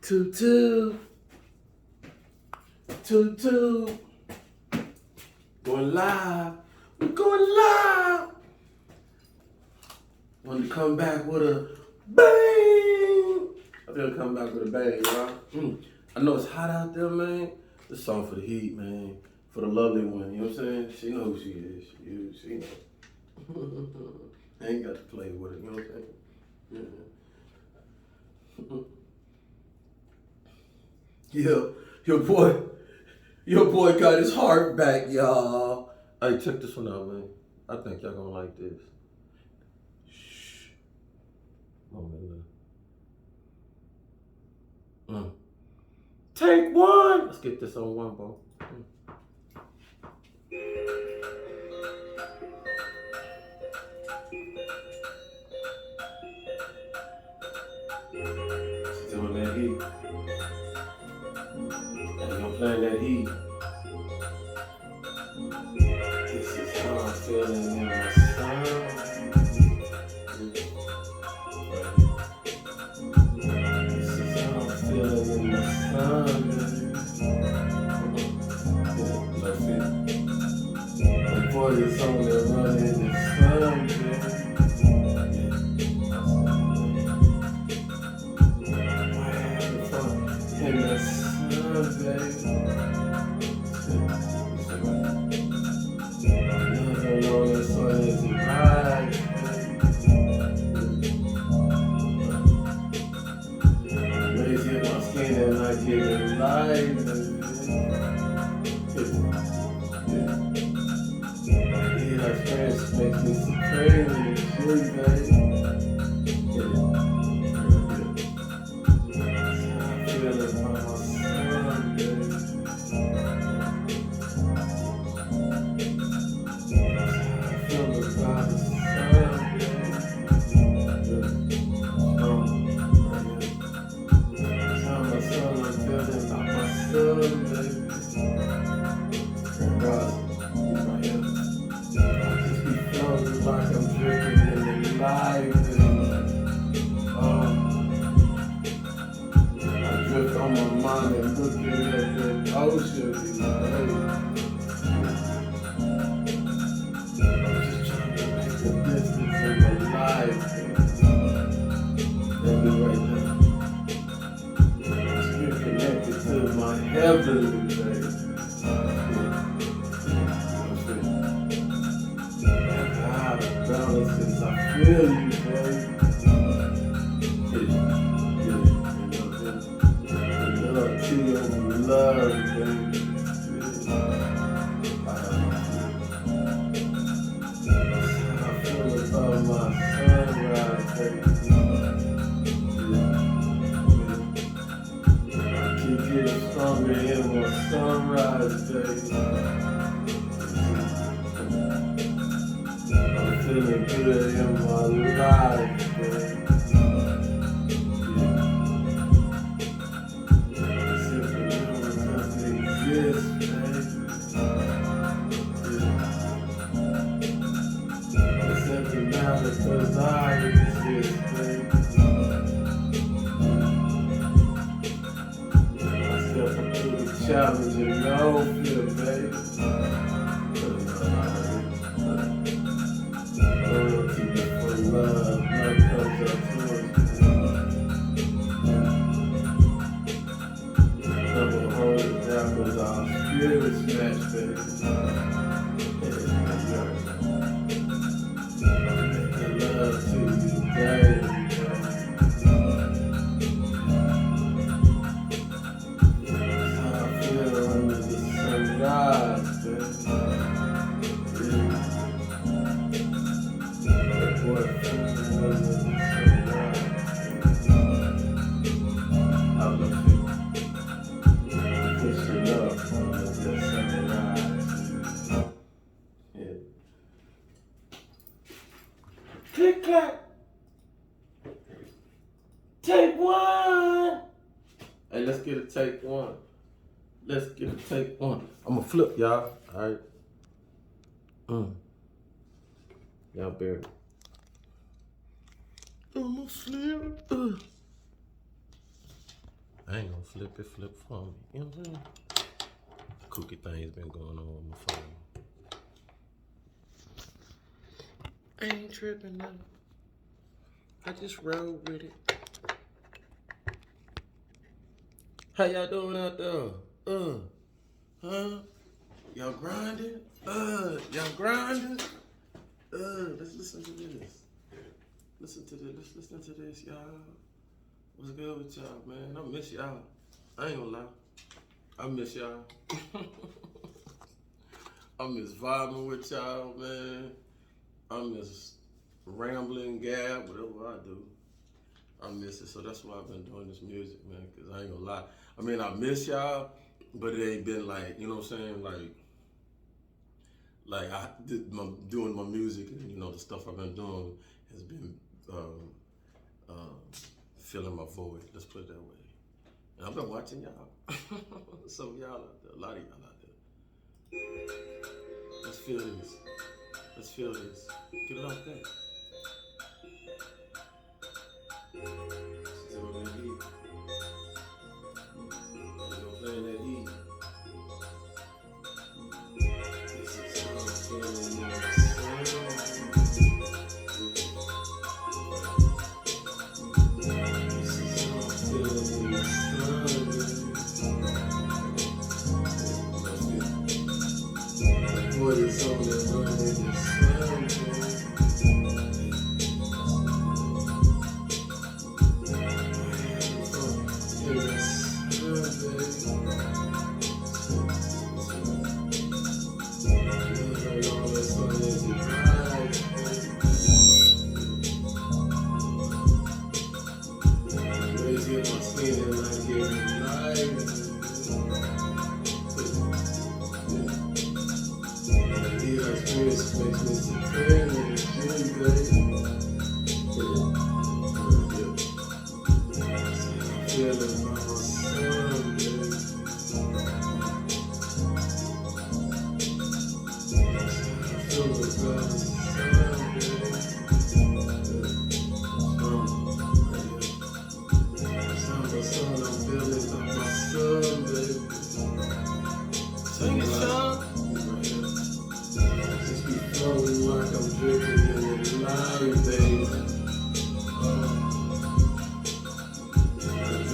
Toot toot, toot toot. Going live. We're going live. Want to come back with a bang. I feel come back with a bang, y'all. I know it's hot out there, man. This song for the heat, man. For the lovely one, you know what I'm saying? She know who she is. She know. I ain't got to play with it, you know what I'm saying? Yeah. Your boy got his heart back, y'all. Hey, check this one out, man. I think y'all gonna like this. Shh. Take one. Let's get this on one, bro. She's doing that heat. And I'm playing that heat. This is how I'm feeling in my sound. This is how I'm feeling in my sound. Before the song that run in the sun, in the sun, baby. Never know the sun is right, baby. Raise hit my skin and I get it light, baby. Yeah, that French makes me so crazy, shit, baby. Like I'm drinking in the light, I drift on my mind and looking at the ocean, I'm just trying to make the distance in my life, baby, right now. Just get connected to my heavenly, baby. Since I feel you, baby. Love to you, love, baby. That's how I feel about my sunrise, baby. I keep getting stronger in my sunrise, baby. Feeling good in my life, baby. Simply because it exists, baby. It simply matters because I exist, baby. I step up to the challenge and no fear, baby. Love comes up to us. Never hold it down because our spirits match, baby. Making love to you daily, that's how I feel under the sunrise, baby. Click clack. Take one. Hey, let's get a take one. Let's get a take one. I'm gonna flip, y'all. All right. Y'all bear. I'm gonna flip. I ain't gonna flip for me. You know what I'm saying? Kooky thing's been going on with my phone. I ain't tripping now. I just roll with it. How y'all doing out there? Huh? Y'all grinding? Y'all grinding? Let's listen to this. Listen to this, y'all. What's good with y'all, man? I miss y'all. I ain't gonna lie. I miss y'all. I miss vibing with y'all, man. I miss rambling, gab, whatever I do. I miss it. So that's why I've been doing this music, man, because I ain't gonna lie. I mean, I miss y'all, but it ain't been like, you know what I'm saying? Like doing my music and, you know, the stuff I've been doing has been filling my void. Let's put it that way. And I've been watching y'all. Some of y'all out there, a lot of y'all out there. Let's feel this. Let's feel this. Get it off that. Still that heat. You know, playing that heat. This is how I'm feeling my soul. This is how I'm feeling my soul. What is on the run in the sun,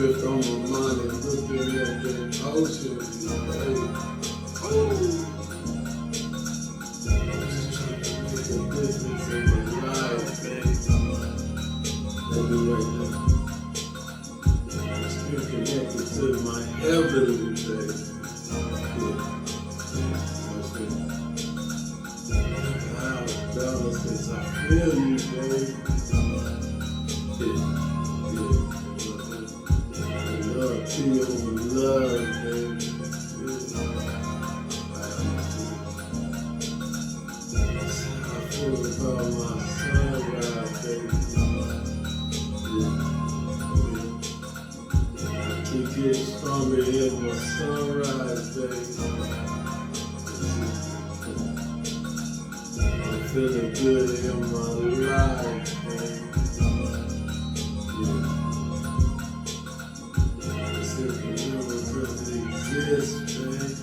drift on my mind and looking at the ocean. Just trying to make a difference in my life, baby. Let me right now. I'm still connected to my heavenly, baby. Cause I feel you, baby. Love to you, love, baby. That's how I feel about my sunrise, baby. I keep getting stronger in my sunrise, baby. I'm feeling good in my life, baby. Yes, baby.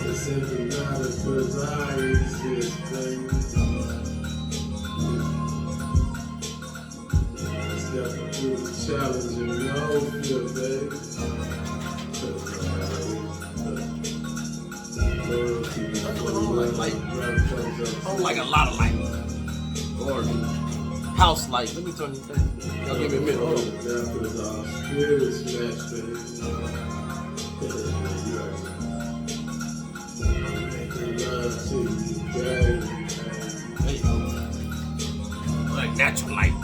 It's simply matter cause I exist, baby. Step through the challenge and no fear, baby. I don't like a lot of light. Or house light. Let me turn this thing. Y'all give me a minute. Hold on. Because our spirit smash, baby. Making love to you, baby. There you go. Like natural light.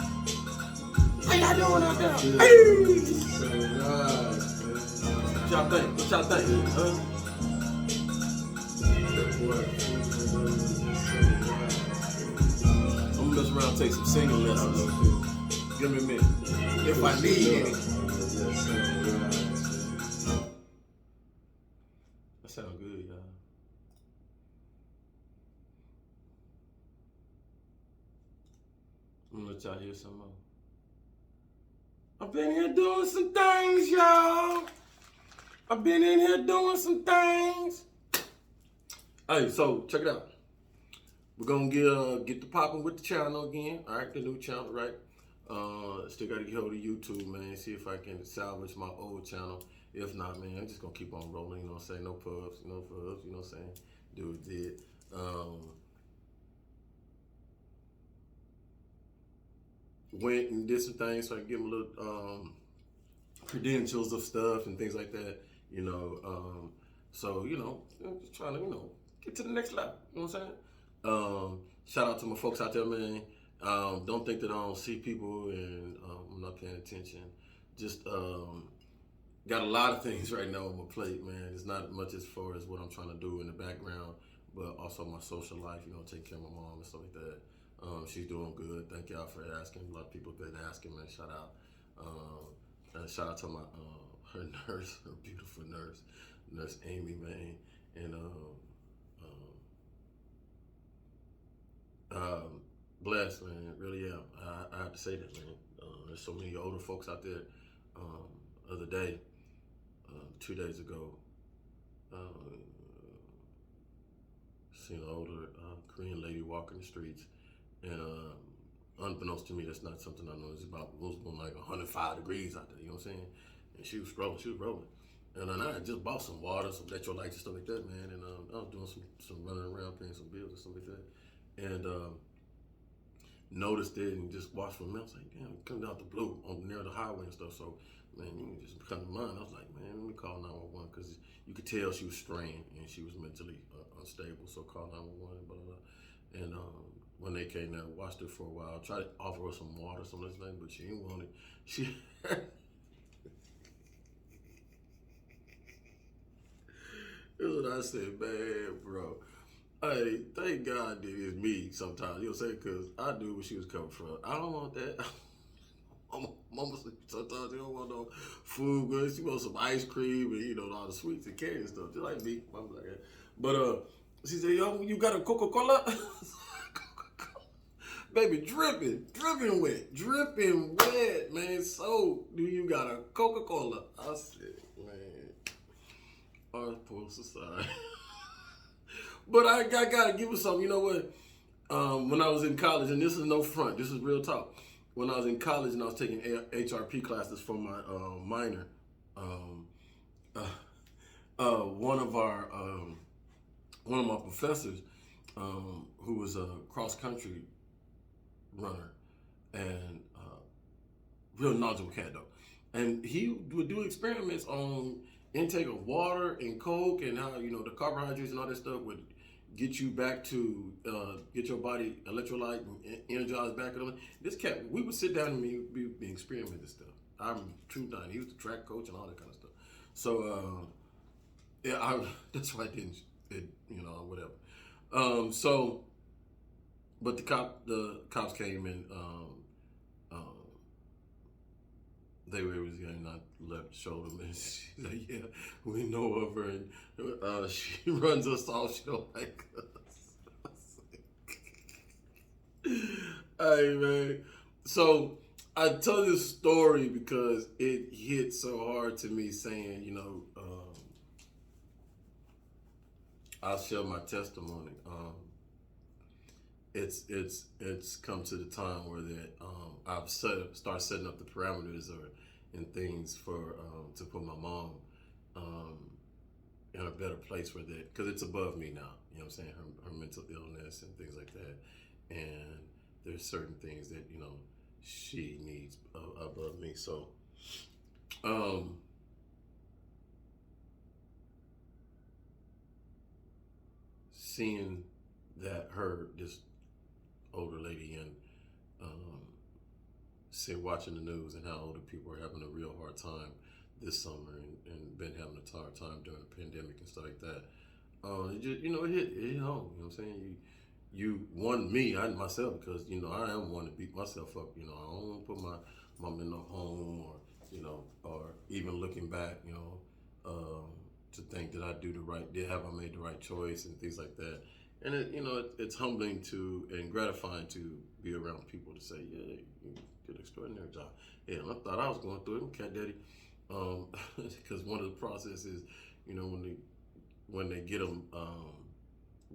How y'all doing out there? Hey! Sunrise, man. What y'all think? What y'all think? Huh? I'm gonna mess around and take some singing lessons. Give me a minute. If I need any. That sounds good, y'all. I'm gonna let y'all hear some more. I've been here doing some things, y'all. I've been in here doing some things. Hey, so check it out. We're gonna get the popping with the channel again. All right, the new channel, right? Still gotta get hold of YouTube, man. See if I can salvage my old channel. If not, man, I'm just gonna keep on rolling. You know what I'm saying? No pubs, no pubs. You know what I'm saying? Do what it did. Went and did some things so I can give them a little credentials of stuff and things like that. You know, so you know, I'm just trying to get to the next level. You know what I'm saying? Shout out to my folks out there, man. Don't think that I don't see people and I'm not paying attention. Just got a lot of things right now on my plate, man. It's not much as far as what I'm trying to do in the background, but also my social life, taking care of my mom and stuff like that. She's doing good. Thank y'all for asking. A lot of people have been asking, man. Shout out. Shout out to my her nurse, her beautiful nurse, Nurse Amy, man. And blessed, man. Really am. I have to say that, man. There's so many older folks out there. Other day, 2 days ago, seen an older Korean lady walking the streets, and unbeknownst to me, that's not something I know. It's about it was like 105 degrees out there. You know what I'm saying? And she was rolling. And then I had just bought some water, some electrolytes and stuff like that, man. And I was doing some running around, paying some bills and stuff like that. And noticed it and just watched for a minute. I was like, damn, coming out the blue on near the highway and stuff. So, man, you just come to mind. I was like, man, let me call 911 because you could tell she was strained and she was mentally unstable. So call 911, blah, blah, blah. And when they came there, watched her for a while, tried to offer her some water, some of this thing, but she didn't want it. She Here's what I said, man, bro. Hey, thank God that it's me sometimes. You know what I'm saying? Because I knew where she was coming from. I don't want that. Mama sometimes you don't want no food, but she wants some ice cream and all the sweets and candy and stuff, just like me. Mama like that. But she said, "Yo, you got a Coca-Cola?" Baby, dripping wet, man. So, do you got a Coca-Cola? I said, man, our poor society. But I gotta give her something. You know what? When I was in college, and this is no front, this is real talk. When I was in college and I was taking HRP classes for my minor, one of my professors, who was a cross country runner and real knowledgeable cat though, and he would do experiments on intake of water and coke and how the carbohydrates and all that stuff would get you back to get your body electrolyte and energized back. This cat, we would sit down and be experimenting this stuff. I'm true dying. He was the track coach and all that kind of stuff. So yeah, that's why I didn't, whatever. So, but the cops came and they were able to not left shoulder, man. She's like, yeah, we know of her, and she runs us off. She don't like us. Hey, man. So I tell this story because it hit so hard to me, saying, I'll share my testimony. It's come to the time where that I've start setting up the parameters and things for to put my mom in a better place where that, because it's above me now. You know what I'm saying? Her mental illness and things like that, and there's certain things that she needs above me. So seeing that this older lady and watching the news and how older people are having a real hard time this summer and been having a hard time during the pandemic and stuff like that. It just, it hit home. You know what I'm saying? You won me, I myself, because I am one to beat myself up. I don't want to put my mom in a home or even looking back, to think that I do the right, have I made the right choice and things like that. And it's humbling and gratifying to be around people to say, yeah, you did extraordinary job. Yeah, and I thought I was going through it, cat daddy, because one of the processes, you know, when they get them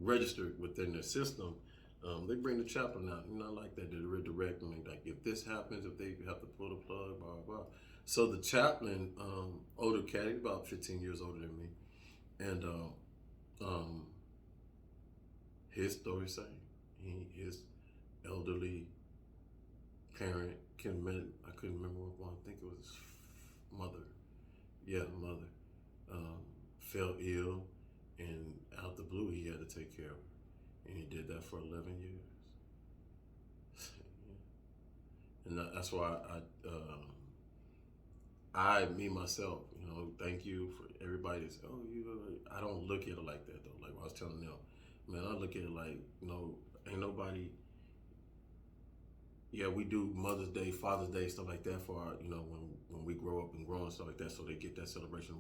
registered within their system, they bring the chaplain out. You know, like that. They redirect them. Like, if this happens, if they have to pull the plug, blah blah blah. So the chaplain, older cat, he's about 15 years older than me, and his story saying his elderly parent I couldn't remember what one. I think it was his mother. Yeah, mother fell ill, and out the blue he had to take care of her, and he did that for 11 years. And that's why me myself, you know, thank you for everybody that's, oh, I don't look at it like that though. Like I was telling them, man, I look at it like, you know, ain't nobody. Yeah, we do Mother's Day, Father's Day, stuff like that for our, you know, when we grow up and grow and stuff like that, so they get that celebration.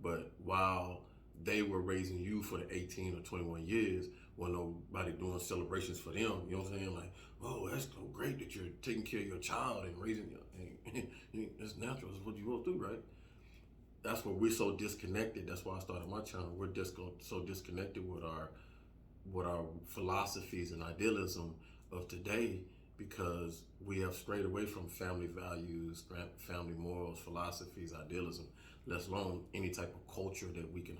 But while they were raising you for the 18 or 21 years, when nobody doing celebrations for them, you know what I'm saying? Like, oh, that's so great that you're taking care of your child and raising you. It's natural. It's what you go through, right? That's where we're so disconnected. That's why I started my channel. We're so disconnected with our philosophies and idealism of today, because we have strayed away from family values, family morals, philosophies, idealism, let alone any type of culture that we can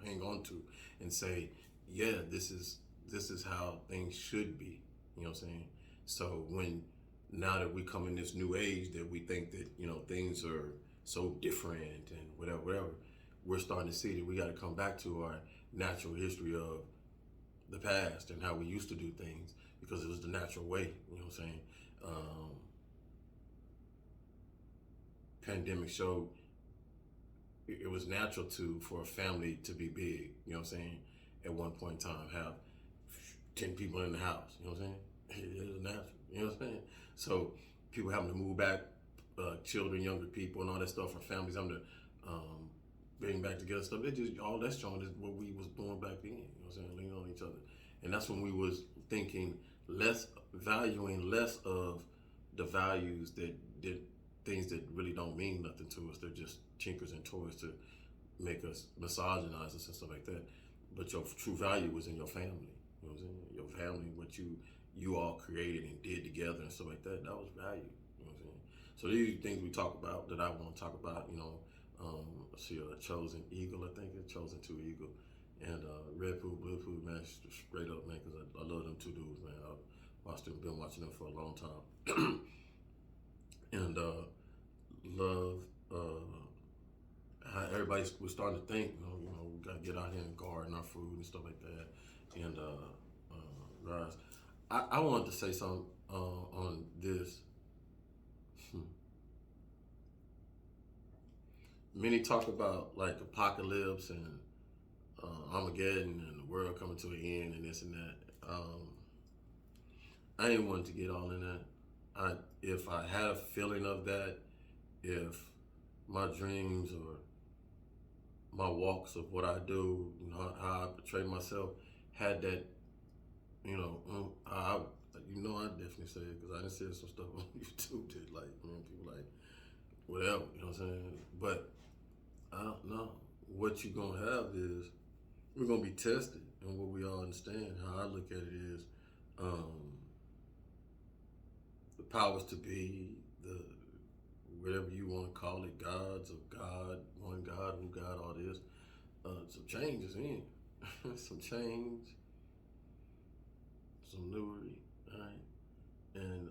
hang on to and say, yeah, this is how things should be. You know what I'm saying? So now that we come in this new age that we think that, you know, things are so different and whatever, we're starting to see that we got to come back to our natural history of the past and how we used to do things, because it was the natural way. You know what I'm saying? Pandemic showed it was natural for a family to be big. You know what I'm saying? At one point in time, have 10 people in the house. You know what I'm saying? It was natural. You know what I'm saying? So people having to move back, children, younger people, and all that stuff, or families having to bring back together stuff. It just all that's showing is what we was doing back then. You know what I'm saying? Leaning on each other, and that's when we was thinking valuing less of the values that did things that really don't mean nothing to us. They're just tinkers and toys to make us misogynize us and stuff like that. But your true value was in your family. You know what I'm saying? Your family, what you all created and did together and stuff like that. That was value. You know what I'm saying? So these are things we talk about that I want to talk about. You know, see a chosen eagle. I think it's chosen two eagle. And Red Food, Blue Food, man, straight up, man, because I love them two dudes, man. Been watching them for a long time. And love how everybody was starting to think, you know, we got to get out here and garden our food and stuff like that. And guys, I wanted to say something on this. Many talk about like apocalypse and Armageddon and the world coming to an end and this and that. I ain't wanting to get all in that. If I had a feeling of that, if my dreams or my walks of what I do, you know, how I portray myself, had that, you know, I definitely say it, because I done said some stuff on YouTube that, like, man, people like, whatever, you know what I'm saying? But I don't know. What you're gonna have is, we're gonna be tested, and what we all understand, how I look at it is, the powers to be, the whatever you want to call it, gods of God, one God, who God, all this. Some change is in. Some change, some newery, right? And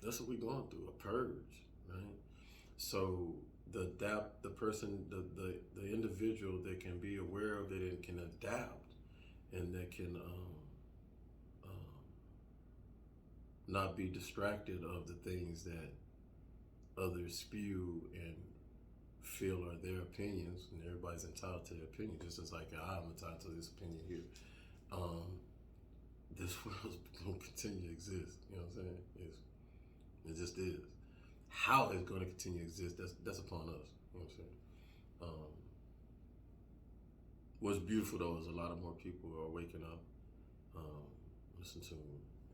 that's what we're going through, a purge, right? So the person, the individual that can be aware of it and can adapt, and that can not be distracted of the things that others spew and feel are their opinions, and everybody's entitled to their opinion, just as like I'm entitled to this opinion here. This world's going to continue to exist. You know what I'm saying? It just is. How it's going to continue to exist, that's upon us. You know what I'm saying? What's beautiful though is a lot of more people are waking up. Listen to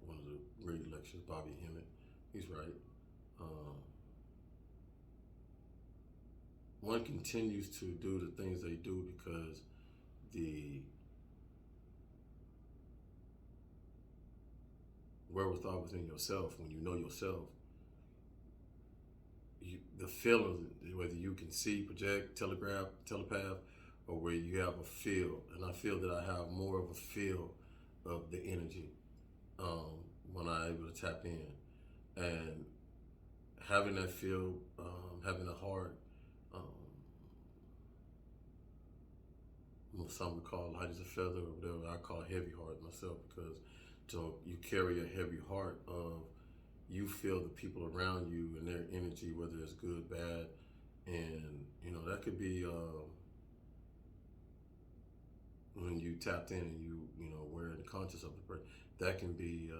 one of the great lecturers, Bobby Hemmett. He's right. One continues to do the things they do because the wherewithal within yourself, when you know yourself, the feeling, whether you can see, project, telepath, or where you have a feel. And I feel that I have more of a feel of the energy when I'm able to tap in. And having that feel, having a heart, some would call light as a feather or whatever. I call heavy heart myself, because you carry a heavy heart of, you feel the people around you and their energy, whether it's good, bad, and that could be when you tapped in and you were in the conscious of the person. That can be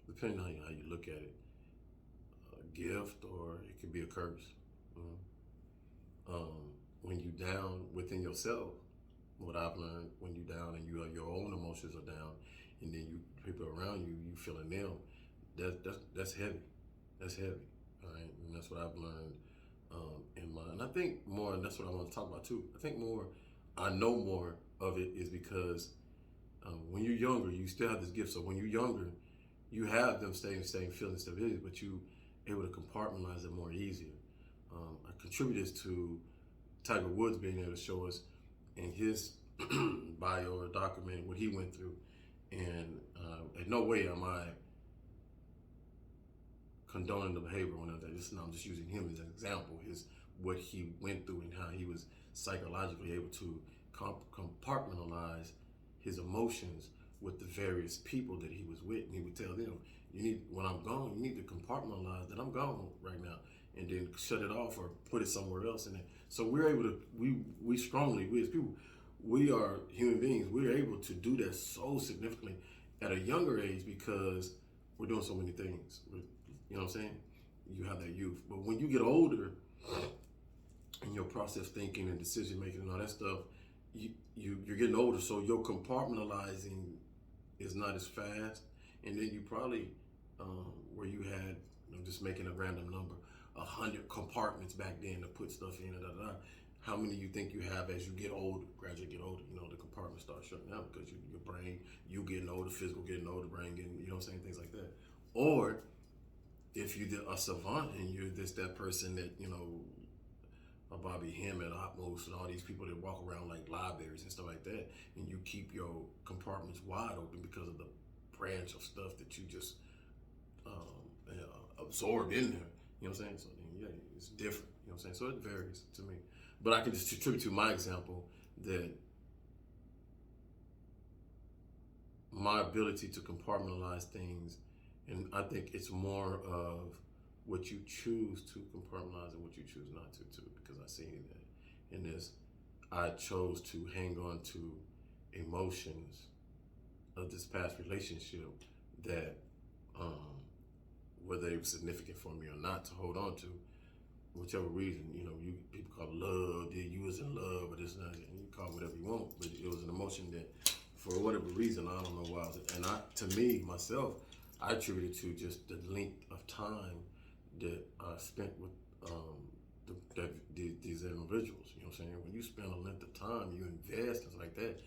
depending on how you look at it, a gift, or it could be a curse. When you down within yourself, what I've learned, when you down and your own emotions are down, and then people around you, you feeling them, that's heavy. That's heavy. All right, and that's what I've learned and I think more, and that's what I want to talk about too. I know more of it is because when you're younger, you still have this gift. So when you're younger, you have them same feeling stability, but you able to compartmentalize it more easier. I contribute this to Tiger Woods being able to show us in his bio or document what he went through. And in no way am I condoning the behavior or anything. I'm just using him as an example, what he went through and how he was psychologically able to compartmentalize his emotions with the various people that he was with. And he would tell them, when I'm gone, you need to compartmentalize that I'm gone right now, and then shut it off or put it somewhere else in it. So we're able to, we strongly, we as people, we are human beings, we're able to do that so significantly at a younger age because we're doing so many things. You know what I'm saying? You have that youth. But when you get older and your process thinking and decision making and all that stuff, you're getting older, so your compartmentalizing is not as fast. And then you probably, where you had, just making a random number, 100 compartments back then to put stuff in, how many you think you have as you get older, gradually get older? The compartments start shutting down because your brain, you getting older, physical getting older, brain getting, things like that. Or if you're a savant and you're that person that, a Bobby Hemmett, Otmos, and all these people that walk around like libraries and stuff like that, and you keep your compartments wide open because of the branch of stuff that you just absorb in there. You know what I'm saying? So then, yeah, it's different. You know what I'm saying? So it varies to me. But I can just attribute to my example that my ability to compartmentalize things, and I think it's more of what you choose to compartmentalize and what you choose not to, too, because I seen that in this. I chose to hang on to emotions of this past relationship that, whether they were significant for me or not, to hold on to, whichever reason. People call it love, you was in love, or this and that, and you call it whatever you want, but it was an emotion that, for whatever reason, I don't know why. To me, myself, I attribute it to just the length of time that I spent with these individuals. You know what I'm saying? When you spend a length of time, you invest, things like that.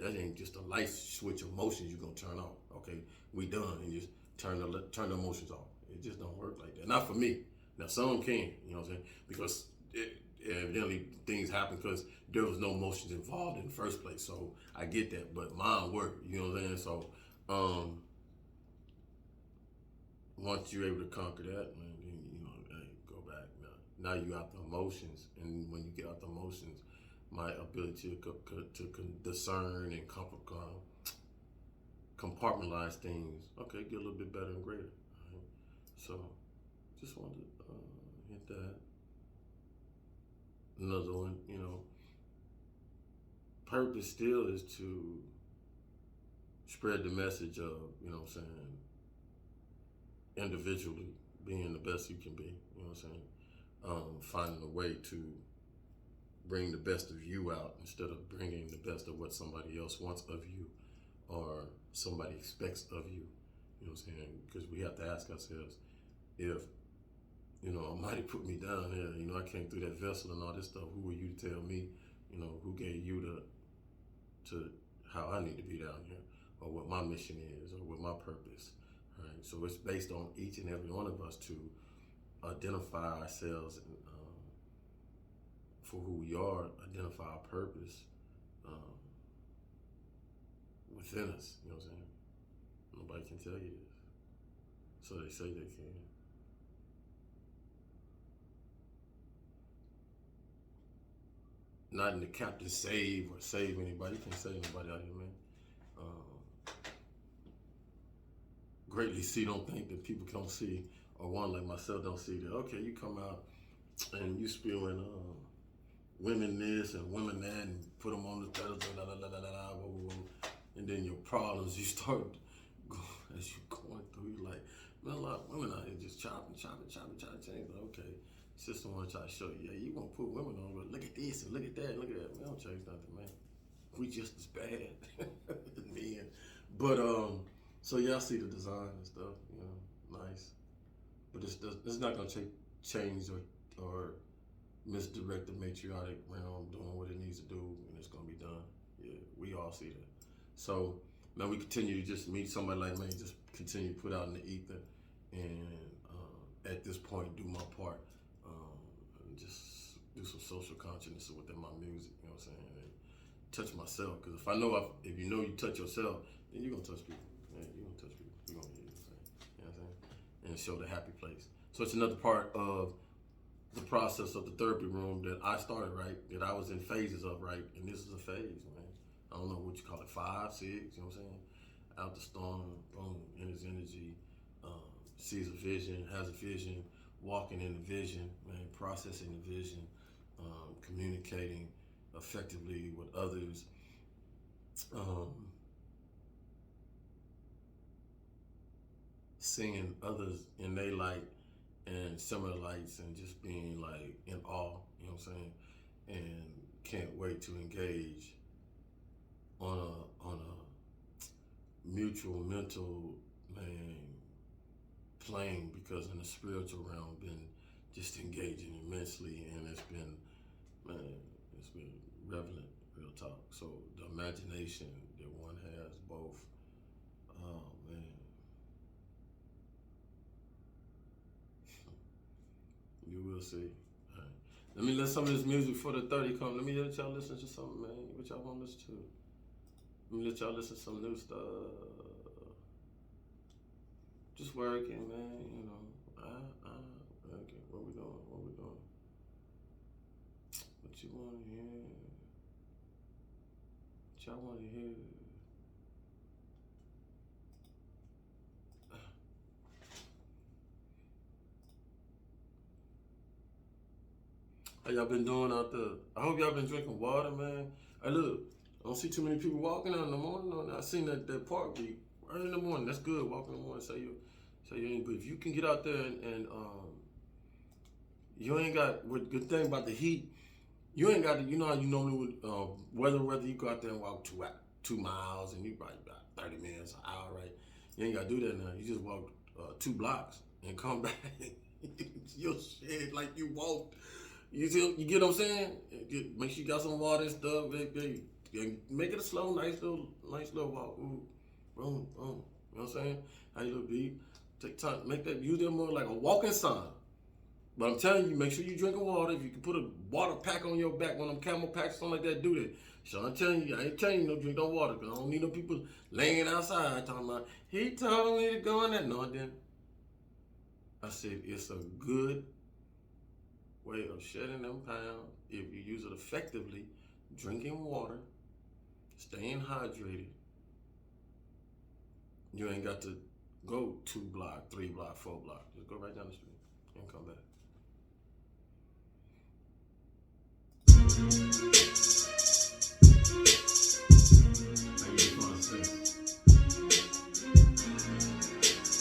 That ain't just a light switch of emotions you're gonna turn off. Okay, we done, and just turn the emotions off. It just don't work like that. Not for me. Now some can, you know what I'm saying? Because evidently things happen because there was no emotions involved in the first place. So I get that, but mine work. You know what I'm saying? So once you're able to conquer that, man, then, go back. Now you got the emotions, and when you get out the emotions, my ability to discern and compartmentalize things, okay, get a little bit better and greater. Right? So, just wanted to hit that. Another one, purpose still is to spread the message of, individually being the best you can be, finding a way to bring the best of you out instead of bringing the best of what somebody else wants of you. or somebody expects of you. You know what I'm saying? Because we have to ask ourselves, if, Almighty put me down here, I came through that vessel and all this stuff, who were you to tell me, who gave you to how I need to be down here, or what my mission is, or what my purpose, right? So it's based on each and every one of us to identify ourselves for who we are, identify our purpose within us, you know what I'm saying? Nobody can tell you this. So they say they can. Not in the captain save or save anybody. You can't save anybody out here, man. Greatly see, don't think that people don't see, or one like myself don't see that, okay, you come out and you spewing women this and women that and put them on the pedestal, and then your problems, you start as you going through, you're like, man, a lot of women out here just chopping, trying to change. Like, okay, sister want to try to show you, yeah, you want to put women on, but look at this and look at that, look at that. Man, don't change nothing, man. We just as bad as men. But so y'all see the design and stuff, nice. But it's not gonna change or misdirect the matriarchic realm doing what it needs to do, and it's gonna be done. Yeah, we all see that. So now we continue to just meet somebody like me, just continue to put out in the ether, and at this point do my part, and just do some social consciousness within my music. You know what I'm saying? And touch myself, because if you know you touch yourself, then you're gonna touch people. Yeah, you're gonna touch people. You're gonna hear. You know what I'm saying? And show the happy place. So it's another part of the process of the therapy room that I started, right? That I was in phases of, right? And this is a phase, man. I don't know what you call it, 5, 6, you know what I'm saying? Out the storm, boom, in his energy, sees a vision, has a vision, walking in the vision, man, processing the vision, communicating effectively with others, seeing others in their light and similar lights, and just being like in awe, you know what I'm saying? And can't wait to engage on a mutual mental, man, plane, because in the spiritual realm been just engaging immensely, and it's been relevant, real talk. So the imagination that one has both, oh man. You will see. All right. Let me let some of this music for the 30 come. Let me let y'all listen to something, man. What y'all want to listen to? Let me let y'all listen to some new stuff. Just working, man. Okay, what we doing? What you want to hear? What y'all want to hear? How y'all been doing out there? I hope y'all been drinking water, man. Hey, look, I don't see too many people walking out in the morning. I seen that park be early in the morning. That's good, walking in the morning. So you ain't, but if you can get out there and you ain't got, what good thing about the heat, you ain't got to, you know how you normally would, whether you go out there and walk 2 miles and you probably about 30 minutes, an hour, right? You ain't got to do that now. You just walk 2 blocks and come back. Your shit like you walked. You get what I'm saying? Make sure you got some water and stuff. Make it a slow, nice little walk. Ooh, boom, boom. You know what I'm saying? How you look deep. Take time, use that more like a walking sign. But I'm telling you, make sure you drinking water. If you can put a water pack on your back, one of them camel packs, something like that, do that. So I'm telling you, I ain't telling you no drink no water, because I don't need no people laying outside talking about, he told me to go in there. No, I didn't. I said, it's a good way of shedding them pounds if you use it effectively, drinking water, staying hydrated. You ain't got to go 2 block, 3 block, 4 block. Just go right down the street and come back. How you find sex?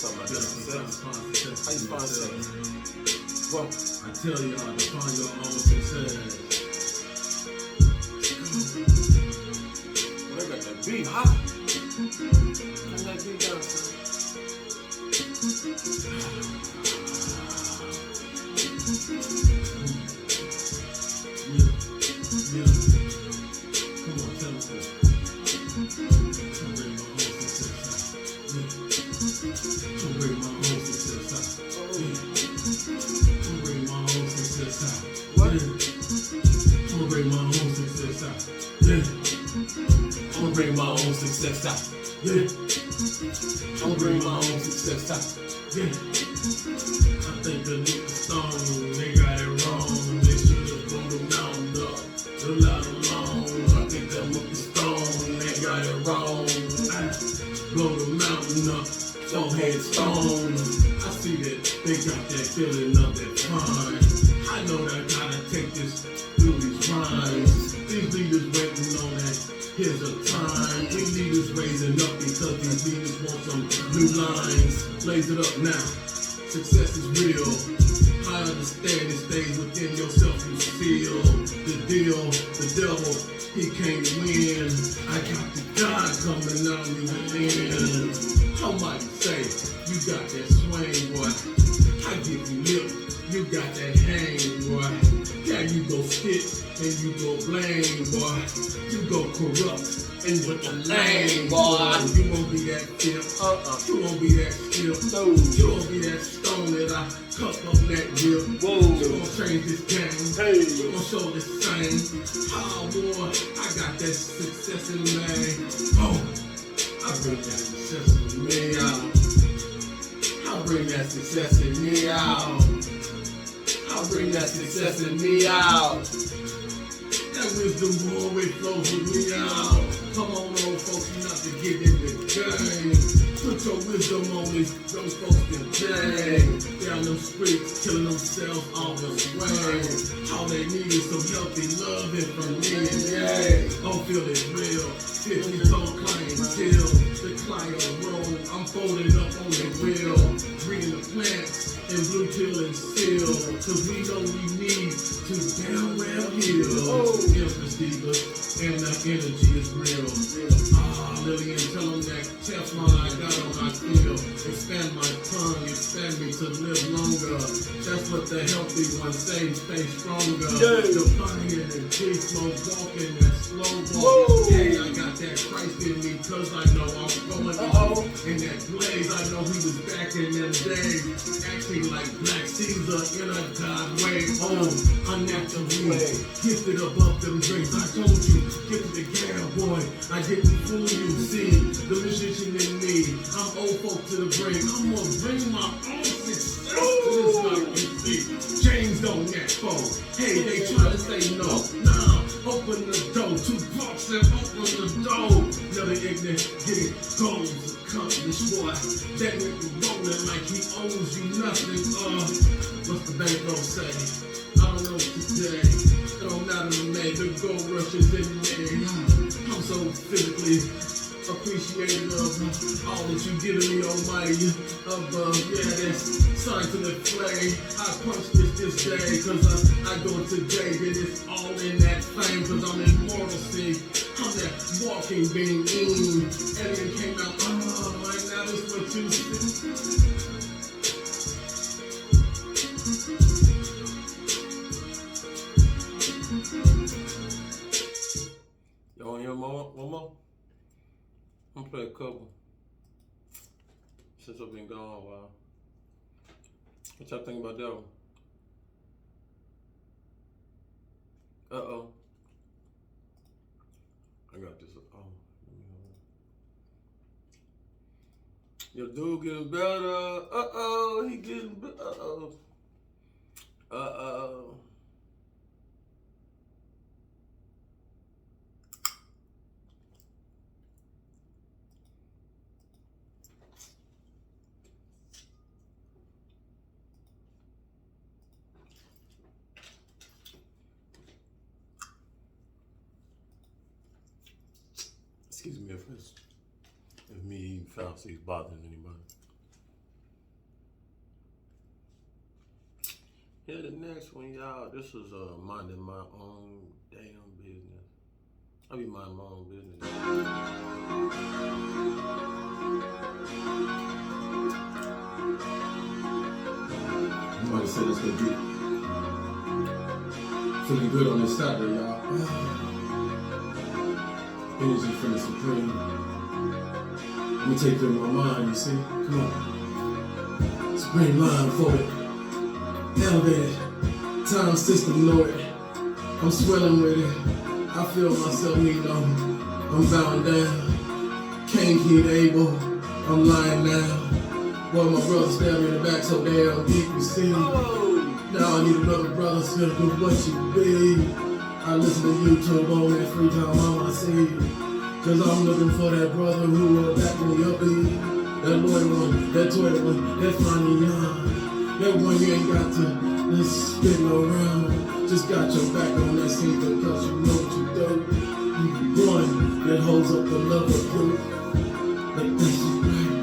Talking about sex. How you find sex? Well, I tell y'all to find your own success. They got that beat hot. beat down, son. Yeah. Come on, tell us this. I'm bring my own success out. Yeah. I'm bring my own success out. Yeah. I'm bring my own success out. What? Yeah. I'm bring my own success out. Yeah. I'ma bring my own success out. Yeah. I'ma bring my own success out. Yeah. I think the niggas stone, they got it wrong. They should've blown them down up. They let alone. I think that with the stone, they got it wrong. Blow the mountain up, don't head stone. I see that they got that feeling of that prime. I know that I gotta take this through these rhymes. These leaders waiting on that. Here's a time. We leaders raising up because these leaders want some new lines. Blaze it up now. Success is real. I understand it stays within yourself. You seal the deal. The devil, he can't win. I got the God coming out me within. How might you say you got that swing, boy? I give you lip. You got that hang, boy. Yeah, you go spit and you go blame, boy. You go corrupt and with the lame, boy. You won't be that tip. You won't be that stiff. No. You won't be that stone that I cup up that whip. Whoa. You gon' change this game. Hey. You gon' show the same. Oh, boy, I got that success in me. Oh, I bring that success in me out. I bring that success in me out. I bring that success in me out. That wisdom always flows with me out. Come on, old folks, you not to get in the game. Put your wisdom on these young folks in game. Down them streets, killing themselves all the way. All they need is some healthy loving from me and yeah. Don't feel it real. 50-ton clientele, the client roll. I'm folding up on the wheel. Reading the plants and blue pill and seal. Cause we know we need to damn well heal. Empress divas, and the energy is real. Lillian, tell them that Teflon I got on my feel. Expand my tongue, expand me to live longer. That's what the healthy ones say, stay stronger. Defiant and peace, slow walking and slow walk. Hey, I got that Christ in me, cause I know I'm going on. In that blaze, I know he was back in them days. Acting like Black Caesar in a God way. Unnaturally gifted above them drinks. I told you, gifted the gal boy. I didn't fool you. See, the musician in me. I'm old folk to the brink. I'm gonna bring my own success to this life, you see. James on that phone. Hey, they try to say no. Nah, open the door. 2 bucks and open the door. Another ignorant getting goals accomplished, boy. That nigga rolling like he owes you nothing. What's the bankroll say? I don't know today. It don't matter to me. The gold rush is in me. I'm so physically appreciative of all that you giving me, Almighty. Yeah, that's sign to the play. I punch this day, cause I go today, then it's all in that fame, cause I'm immortal, see. I'm that walking being. Alien came out, and now this what you see. Y'all wanna hear one more? I'm gonna play a couple. Since I've been gone a while. What y'all think about that one? Uh-oh. I got this. Your dude getting better. Uh-oh, he getting better. Uh-oh. Uh-oh. Excuse me if me eating Fauci is bothering anybody. Here the next one, y'all. This is minding my own damn business. I be minding my own business. say this could be feeling good on this Saturday, y'all. Energy from the Supreme. Let me take you in my mind, you see? Come on. Supreme line for it. Elevated. Time system, know it. I'm swelling with it. I feel myself need on. I'm bowing down. Can't keep able. I'm lying now. Boy, my brother stabbed me in the back so damn deep, you see. Now I need another brother to do what you be. I listen to YouTube on that free time all I see. Cause I'm looking for that brother who will back me up. That loyal one, that toilet one, that funny young. That one you ain't got to spin around. Just got your back on that scene because you know what you do. You one that holds up the love of you. But that's right.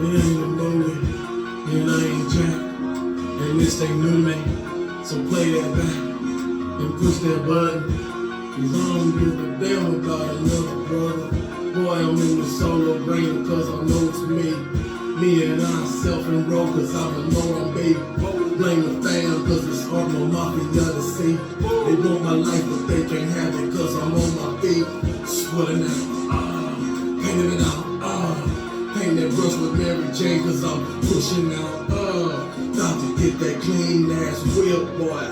It ain't a movie, and I ain't Jack, and this ain't new to me. So play that back and push that button, cause I don't give a damn about another brother. Boy, I'm in the solo brain cause I know it's me. Me and I self-enroll cause I know I'm big. Blame the fam cause it's hard no mafia to see. They want my life but they can't have it cause I'm on my feet. Sweating out, painting it out, paint that brush with Mary Jane cause I'm pushing out, about to get that clean ass whip, boy.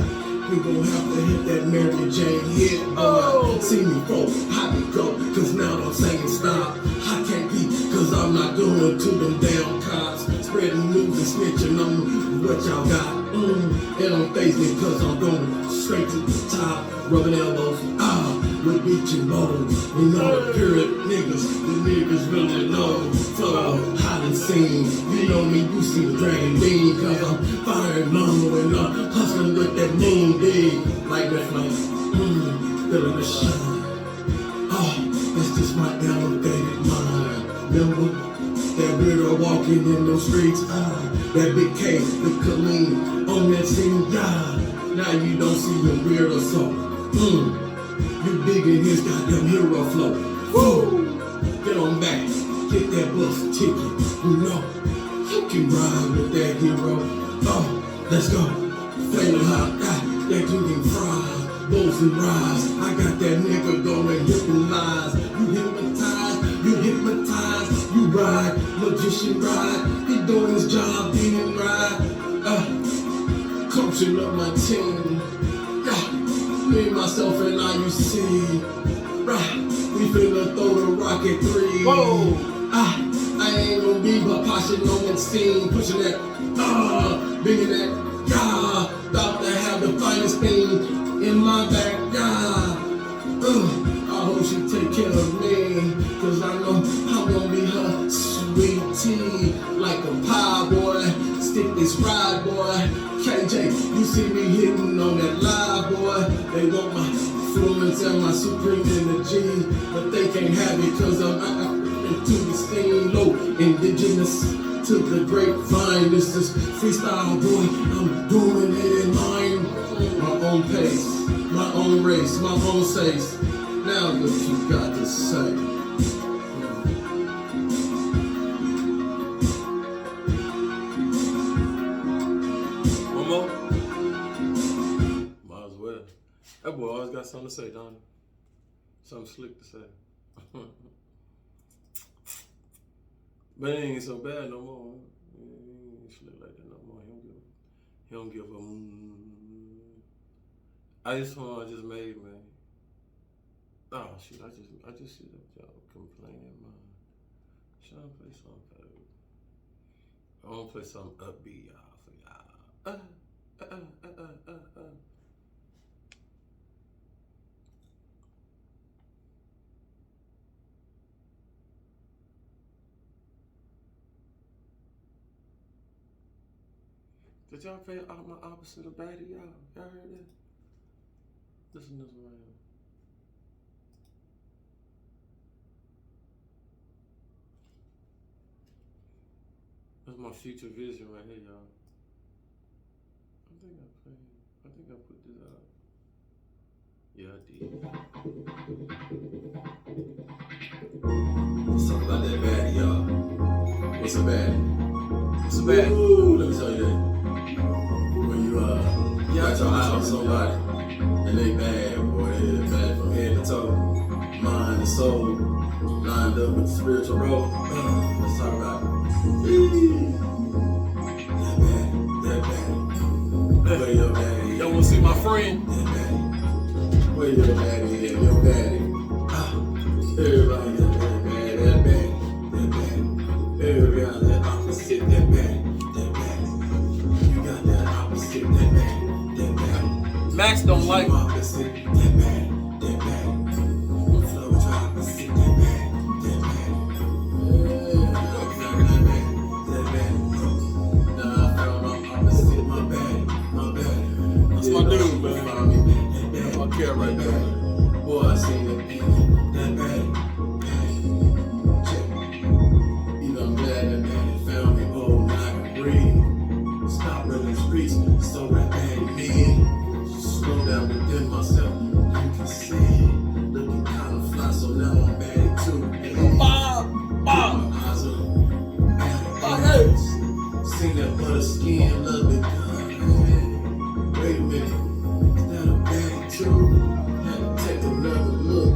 We gon' have to hit that Mary Jane hit, boy. See me go, how me go, cause now I'm saying stop. I can't be, cause I'm not going to them damn cops. Spreading news and snitching on what y'all got. It don't faze me cause I'm going straight to the top. Rubbing elbows, with beaching bones. You know the pure niggas, the niggas really know. Flow, hot and seen. You know me, you see the dragon beam. Cause I'm firing mama and I'm hustling with that moon beam. Like that flame, feeling the shine. That's just my elevated mind. Remember that weirdo walking in those streets? That big K, the Colleen on that scene, now you don't see your weirdo so. You big in his goddamn hero flow. Woo! Get on back, get that bus ticket. You know, you can ride with that hero. Let's go. Flaming hot, that cooking fries, bowls and rise. I got that nigga going hypnotize. You hypnotize, you ride, magician ride. He doing his job, demon ride. Coaching up my team. Me, myself, and I, you see. We finna throw the rocket 3. Whoa! I ain't gon' be but poshing on that scene, pushing that, bringing that, about to have the finest thing in my backyard. I hope she take care of me, cause I know I'm gonna be her sweet tea, like a pie boy, stick this ride boy. KJ, you see me hitting on that live boy. They want my influence and my supreme energy, but they can't have it cause I'm into the scene low, indigenous to the grapevine. This is freestyle boy, I'm doing it in mine. My own pace, my own race, my own sace. Now what you got to say? One more? Might as well. That boy always got something to say, don't he? Something slick to say. But it ain't so bad no more. He ain't slick like that no more. He don't give a I just made, man. Oh shoot, I just see that y'all complaining, man. Should I play something? I wanna play something upbeat, y'all, for y'all. Did y'all play my opposite of baddie, y'all? Y'all heard that? Listen to this right here. That's my future vision right here, y'all. I think I put this out. Yeah, I did. Let's talk about that baddie, y'all. What's a baddie? What's a baddie? Ooh, let me tell you that. When you you got your eye on somebody and they bad, boy, they bad from head to toe, mind and soul, lined up with the spiritual role. Let's talk about it. That bad. Where your daddy? Y'all wanna see my friend? That bad. Where your daddy is? Your daddy. Everybody got that bad, that bad, that bad. Everybody got that opposite, that bad, that bad. You got that opposite, that bad, that bad. Max don't like me. Opposite, that bad, that bad. Flow with your opposite, that bad, that bad. That bad, that bad. Now I found my opposite, my bad. That's my dude, man. Found me, that bad. My cat right there. Boy, I seen that bad, that bad. Check. Either I'm glad that bad found me, oh, now I can breathe. Stop running the streets, so that bad me. Slow down within myself, you can see it. Looking kinda fly, so now I'm bad too. Bob! My eyes on bad eyes. Seen that butter skin, love it good. Wait a minute, is that a bad too? Had to take another look.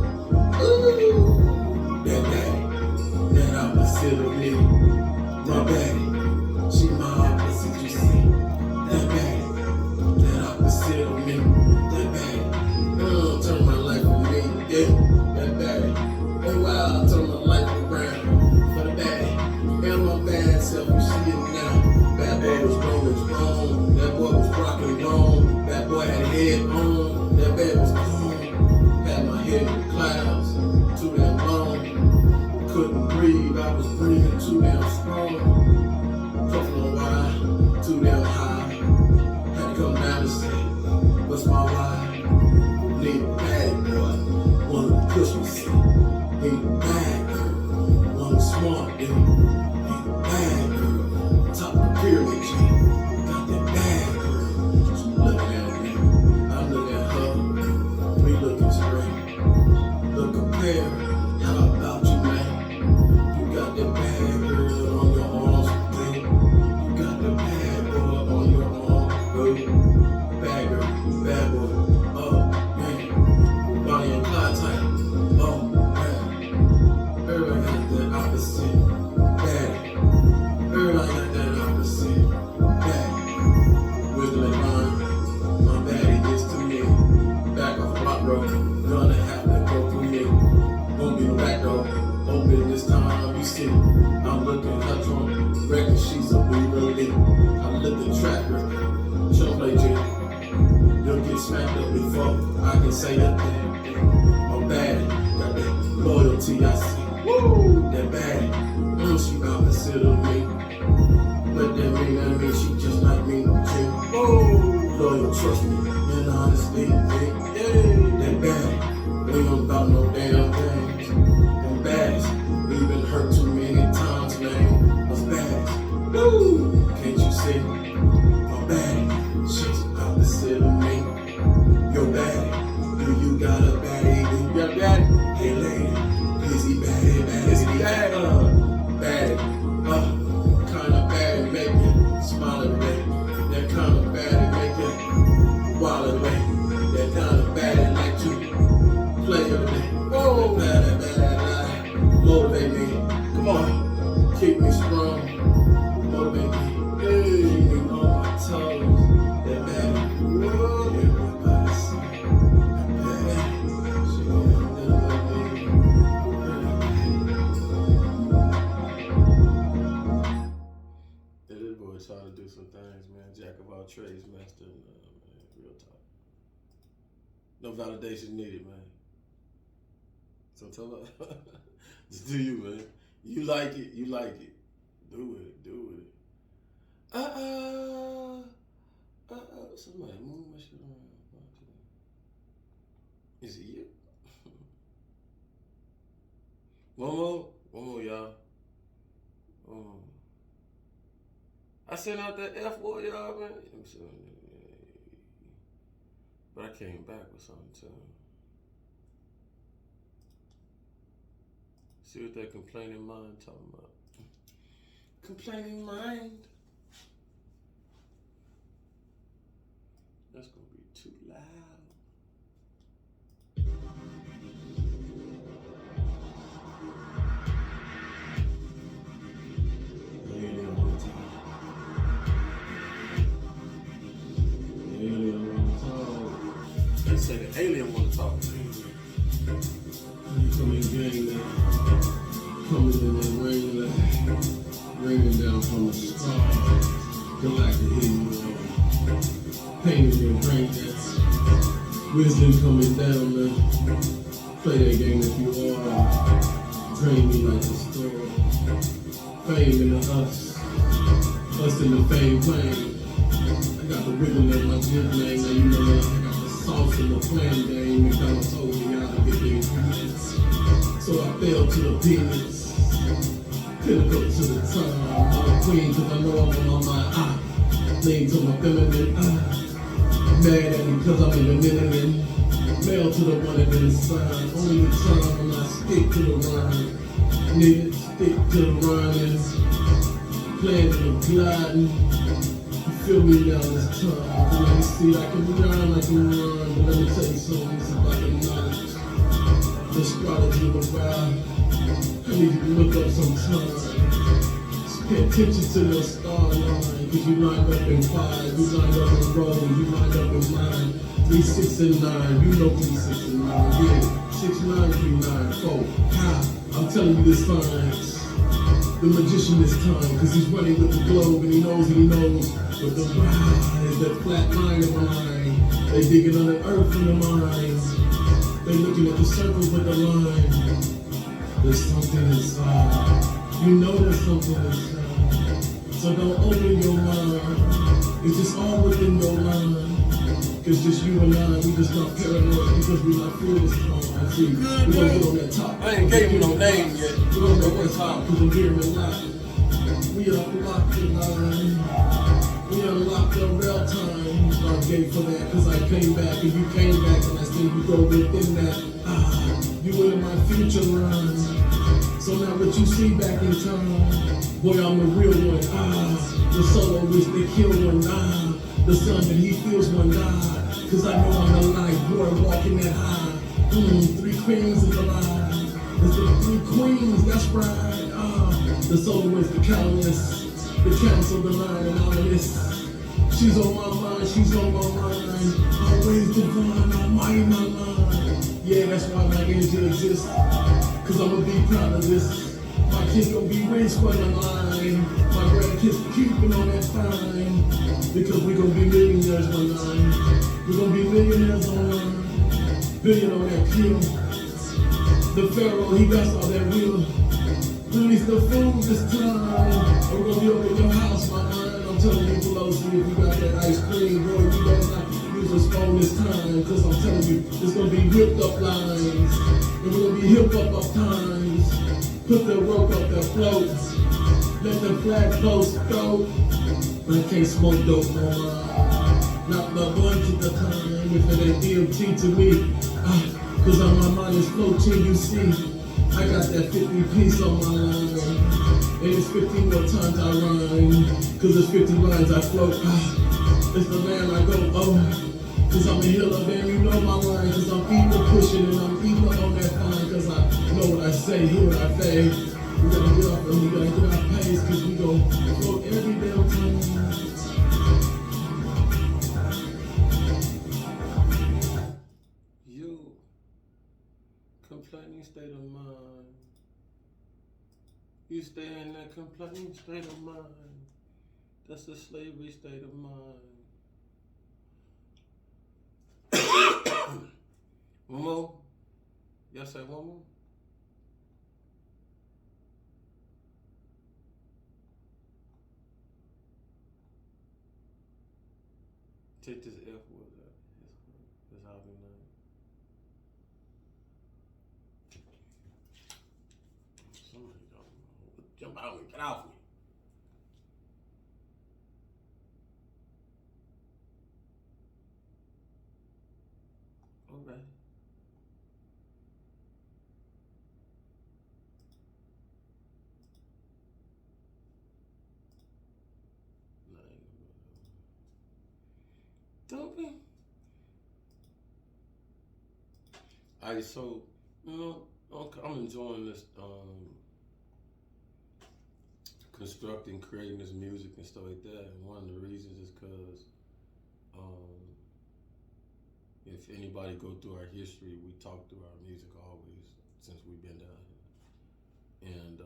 Ooh, that bad, that opposite of me. My bad, she my opposite, you see. That bad, that opposite of me. That bad, turn my life for me. Yeah, that bad. Oh wow, turn my life around for the bad. And my bad self, you see it now. Bad boy was wrong. That boy was rocking wrong. That boy had a head on. That bad was gone. Had my head in the clouds, too damn long. Couldn't breathe, I was breathing too damn strong. Puffing on wide, too damn high. Had to come down and say, what's my why? Need a bad boy, wanna push me, see. Need a bad girl, wanna smart, dude. Need a bad girl, top of the pyramid, G. Got that bad girl. She looking at me, I'm looking at her. We looking straight. Look compare, how about you, man? You got that bad girl on your arms, dude. You got the bad boy on your arm, dude. Bad girl, bad boy, oh man. Bonnie and Clyde type, oh man. Everybody got that opposite, bad. Everybody got that opposite, bad. Wiggling line, my baddie is to me. Back off the block, bro. Gonna have to go through me. Won't be no back door. Open this time, you see. I'm looking at Trump. Reckon she's a really. I look at track record. She'll play G. You'll get smacked up before I can say a thing. I'm bad. Got that loyalty, I see. Woo! That bad. She opposite of me. What that mean? That means she just like me. G. Oh, loyal, trust me. And honesty, yeah. That bad. We don't about no damn things. And bads. We've been hurt too many times, man. What's bad? Woo! Can't you see? I'm bad. She's opposite of me. You're bad. Do you got a baddie? Do you got a baddie? Hey lady, is he baddie? Is he bad? Baddie. Kind of baddie make you smile today. That kind of baddie make you wild away. That kind of baddie like you play every day. Oh, baddie, motivate me. Come on, keep me strong. Motivate me. Hey, keep me on my toes. That baddie. Whoa. Everybody see that baddie. She gonna never leave. Yeah, this boy trying to do some things, man. Jack of all trades, master, man. Real talk. No validation needed, man. So tell her, just do you, man. You like it, you like it. Do it, do it. Somebody move my shit around. Is it you? One more, y'all. I sent out that F word, y'all, man. But I came back with something too. See what that complaining mind talking about. Complaining mind. say the alien want to talk. You come in gang now. Coming in that rain like raining down from the stars. Galactic hitting you on. Painting your brain that's wisdom coming down man. Play that game if you are. Drain me like a storm. Fame in the us in the fame plane. I got the rhythm in my gym name, now you know I got the sauce in the plan game. McDonald's told me how to get the ingredients. So I fell to the demons. Pinnacle to the top. I'm a queen cause I know I'm on my mind. Lean to my feminine mad at me cause I'm in the minimum. Male to the one that didn't sign. Only the time when I stick to the rhyme. Nigga, stick to the rhyme. Playing and gliding. You feel me now this time. But let me see, I can rhyme, I can rhyme. But let me tell you something, it's about the knowledge. The astrology of the vibe. I need you to look up sometime. Just pay attention to your star line. Cause you lined up in 5, you lined up in row, you lined up in 9. 3, 6, and 9, you know 3, 6, and 9. Yeah, 6, 9, 3, 9, 4. Ha, I'm telling you this science. The magician this time, cause he's running with the globe and he knows. But the rise, that flat line of mine, they digging on the earth in the mines. They looking at the circles with the line. There's something inside. You know there's something inside. So don't open your mind. It's just all within your mind. Cause just you and I, we just not paranoid because we not feel this time. See, we gonna get on that top. I ain't gave you no name yet. We gonna go that top cause I'm hearing a lot. We unlocked the line. We unlocked the real time. I gave for that cause I came back and you came back and I said you go within that. You in my future line. So now what you see back in time, boy I'm the real one. The solo wish they kill one. The son that he feels one die. Cause I know I'm the light boy walking that high. 3 queens in the line. There's the 3 queens, that's right. The soloist, the countess, the council, the line, and all of this. She's on my mind, she's on my mind. Always divine, I'm my line. Yeah, that's why my energy exists. Cause I'ma be proud of this. My kids gon' be rich for the line. My grandkids keeping on that fine. Because we gon' be millionaires one night. We gon' be millionaires online. Billion on that kill. The Pharaoh, he got all that real. Release the food this time. I'm gonna be up in your house, my man. I'm telling you, L.L.C, if you got that ice cream, boy, you better not use a spoon this time. Cause I'm telling you, it's gonna be whipped up lines. And we're gonna be hip up times. Put the rope up that floats. Let the flag post go. I can't smoke dope no more. Not the blunt at the time. If it ain't DMT to me. Cause on my mind is floating, you see. I got that 50 piece on my line. And it's 50 more times I rhyme. Cause it's 50 lines I float. It's the land I go, Cause I'm a healer, man, you know my line. Cause I'm evil pushing and I'm evil on that fine. Cause I know what I say, hear what I say. We gotta get up and we gotta get our pace. Cause we gon' float every damn time. Complaining state of mind. You stay in that complaining state of mind. That's a slavery state of mind. One more? Y'all say one more? Take this F word out. It's how we know. Somebody don't jump out and get off me. Okay. No, I ain't gonna go. Don't be. Alright, so I'm enjoying this constructing, creating this music and stuff like that. And one of the reasons is because if anybody go through our history, we talk through our music always since we've been down here, and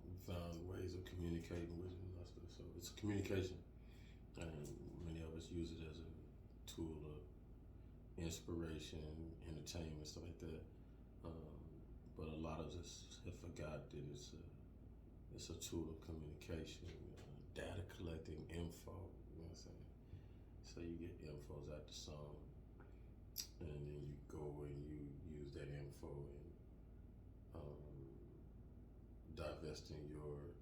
we found ways of communicating with it and stuff. So it's communication, and many of us use it as a tool of inspiration, entertainment, stuff like that. But a lot of us have forgot that it's a tool of communication, data collecting info. You know what I'm saying? So you get infos out the song, and then you go and you use that info in divesting your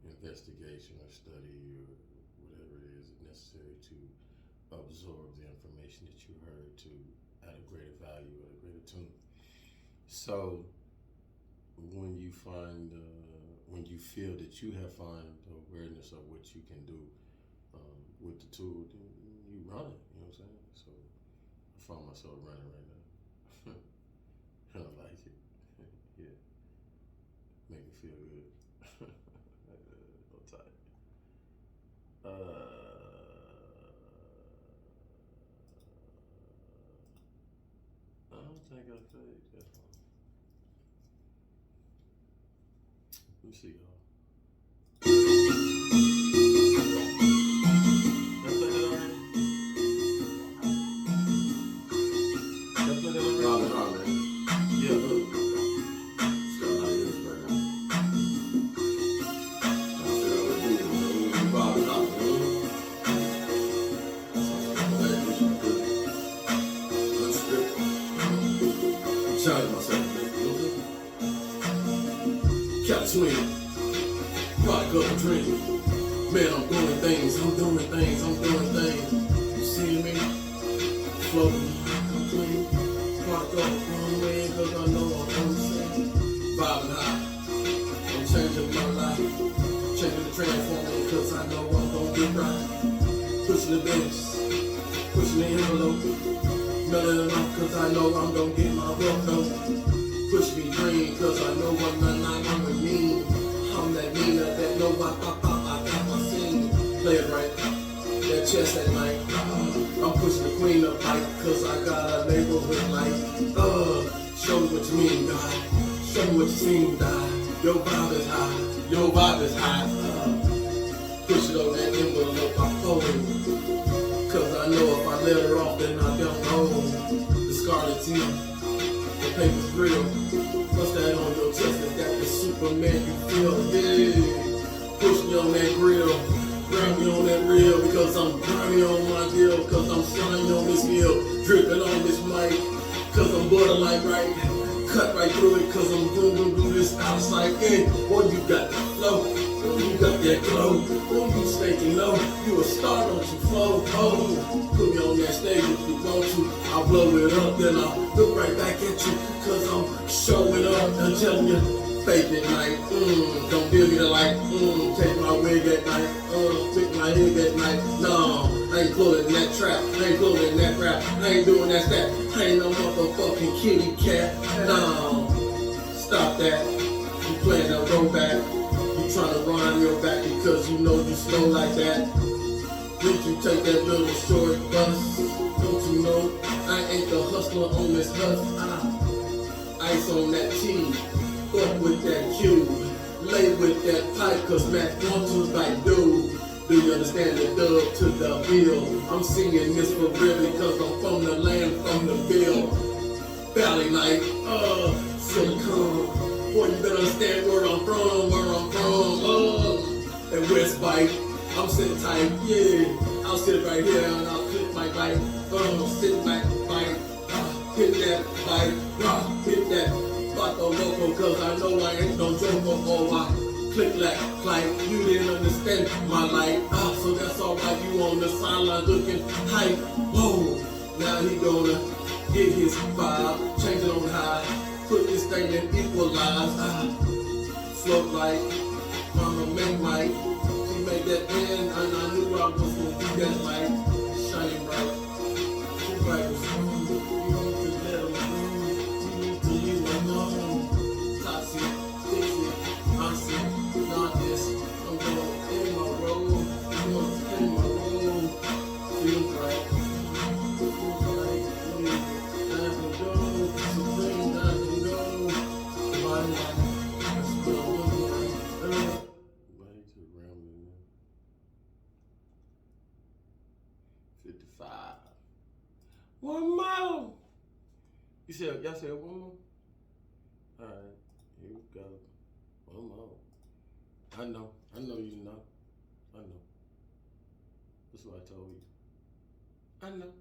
investigation or study or whatever it is necessary to absorb the information that you heard to add a greater value or a greater tune. So when you feel that you have found awareness of what you can do with the tool, then you run it, you know what I'm saying? So I find myself running right now. I like it. Yeah. Make me feel good. I'm tired. I don't think I played that one. Let me see, y'all. Swing, product of a dream. Man, I'm doing things. You see me? Floating, I'm clean. Product of a wrong way, cause I know I'm on the same. Vibing high, I'm changing my life. Changing the transformer, cause I know I'm gonna get right. Pushing the bench, pushing the envelope. Melting it off, cause I know I'm gonna get my work done. Push me green, cause I know I'm a mean. I'm that meaner that know I got my scene. Play it right, that chest at night. I'm pushing the queen up tight, cause I got a neighborhood light. Show me what you mean, God. Show me what you seen, God. Your vibe is high. Push it on that envelope, I fold. Cause I know if I let her off, then I don't know. The scarlet teeth. The paper's real. What's that on your chest? Is that the Superman you feel? Yeah. Push me on that grill. Grab me on that reel. Because I'm grimy on my deal. Cause I'm slimy on this hill. Dripping on this mic. Cause I'm borderline right. Cut right through it. Cause I'm boom this outside. Yeah. Boy, you got that flow. Boy, you got that glow. Boy, you staking low. You a star, don't you flow? Oh, put me on that stage if you want to. I'll blow it up, then I'll look right back at you. Cause I'm showing up and telling you, fake it night. Don't give me the light. Take my wig at night. Pick my head at night. No, I ain't pulling that trap. I ain't pulling that rap. I ain't doing that stat. I ain't no motherfucking kitty cat. No, stop that. You playing that rollback. You trying to run your back because you know you slow like that. Did you take that little short bus? Don't you know I ain't the hustler on this husk? Ice on that T, fuck with that Q, lay with that pipe, cause Mac wants to like dude. Do you understand the dub to the bill? I'm singing this for real because I'm from the land, from the bill. Valley night, Silicon. Boy, you better understand where I'm from, and West Bite. I'm sitting tight, yeah. I'll sit right here and I'll click my bite. Sit back, bite. Hit that bite, hit that. Bato loco, cause I know I ain't no joker. Oh, I click like, you didn't understand my light. So that's alright, you on the sideline looking hype. Whoa, now he gonna get his vibe, change it on high. Put this thing in equalize. Float like Mama make Mike. Make that end, and I knew I was gonna do that light, shining bright. Too bright was wrong. You need to let them know. You need to leave them alone. Toxic, fix it, I'm sick, not this. I'm gonna end my road. I'm gonna end my road. Feel bright. One more. Y'all said one more? All right, here we go. One more. I know you know. I know. That's what I told you. I know.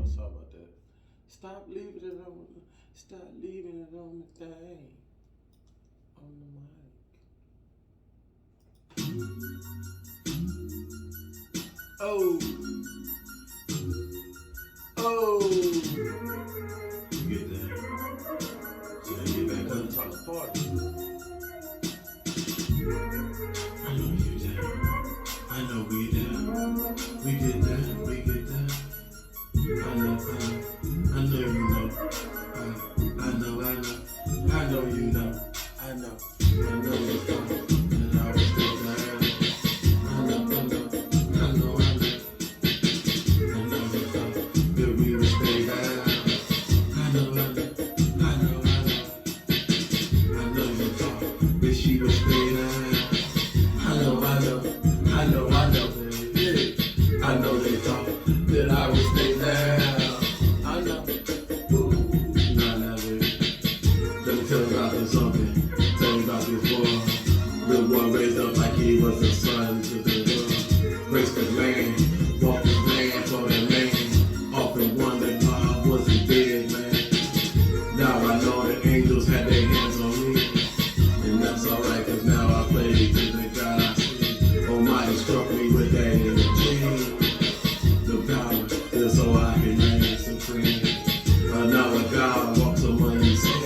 Sorry about that. Stop leaving it on the thing. On the mic. Oh. You get that? So they get back up and try to party. I know you down. I know we down. We get that. I know you know. I know you know. I know it's coming. And I was still down. I know it's coming. That we will stay down. I know you thought that she would stay down. I know, baby. I know they thought that I would stay down. I know. Nah, baby. Let me tell you about this something. Tell you about this boy. Little boy raised up like he was a son to the world. Raised the land, walked the land for the man. Often wondered why I wasn't dead, man. Now I know the angels had their hands on me. And that's alright, cause now I play to the God I see. Almighty struck me with that energy. The power is so I can reign supreme. Now a God walks among you sing.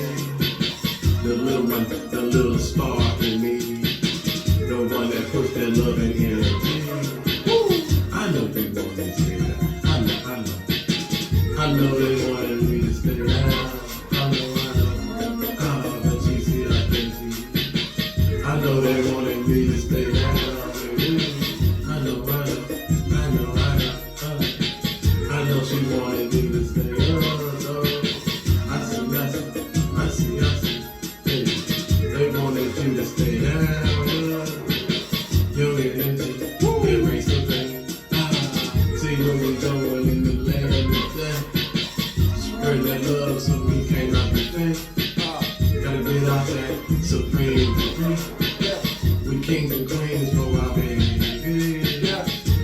The little one, the little spark in me. The one that pushed that love and energy. I know they want me to stay down. I know they wanted me to stay down. I know. But you see, I can't see. I know they wanted me to stay down. I know. I know she wanted me to stay down. I see. Hey, they wanted you to stay down. Your energy, it makes the pain. See what we doing in the land of the day. Spread that love so we cannot be fake. Gotta get out that supreme degree. We kings and queens for our baby.